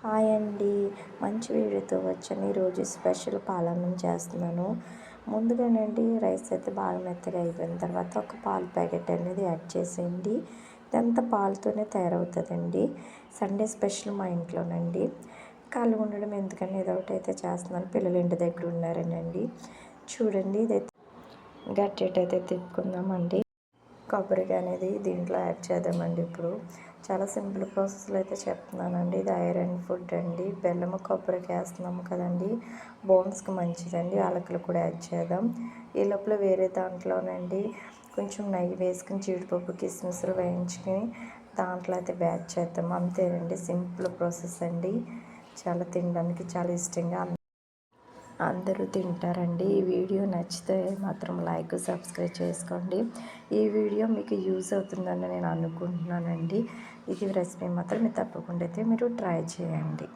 Hi అండి. మంచి వీడియోతో వచ్చాను. ఈరోజు స్పెషల్ పాలన్నం చేస్తున్నాను. ముందుగానండి రైస్ అయితే బాగా మెత్తగా అయిపోయిన తర్వాత ఒక పాల ప్యాకెట్ అనేది యాడ్ చేసేయండి. ఇదంతా పాలతోనే తయారవుతుందండి. సండే స్పెషల్ మా ఇంట్లోనండి. ఖాళీగా ఉండడం ఎందుకని ఏదో ఒకటి అయితే చేస్తున్నాను. పిల్లలు ఇంటి దగ్గర ఉన్నారనండి. చూడండి, ఇదైతే గట్టెటైతే తిప్పుకుందామండి. కొబ్బరికాయ అనేది దీంట్లో యాడ్ చేద్దామండి. ఇప్పుడు చాలా సింపుల్ ప్రాసెస్లో అయితే చెప్తున్నానండి. ఇది ఐరన్ ఫుడ్ అండి. బెల్లము కొబ్బరికాయ వేస్తున్నాము కదండి, బోన్స్కి మంచిదండి. యాలకులు కూడా యాడ్ చేద్దాం. ఈ లోపల వేరే దాంట్లోనండి కొంచెం నెయ్యి వేసుకుని జీడిపప్పు కిస్మిస్లు వేయించుకొని దాంట్లో అయితే బ్యాచ్ చేద్దాం. అంతేనండి, సింపుల్ ప్రాసెస్ అండి. చాలా తినడానికి చాలా ఇష్టంగా అందరూ తింటారండి. ఈ వీడియో నచ్చితే మాత్రం లైక్ సబ్స్క్రైబ్ చేసుకోండి. ఈ వీడియో మీకు యూజ్ అవుతుందని నేను అనుకుంటున్నానండి. ఇది రెసిపీ మాత్రం మీరు తప్పకుండా అయితే మీరు ట్రై చేయండి.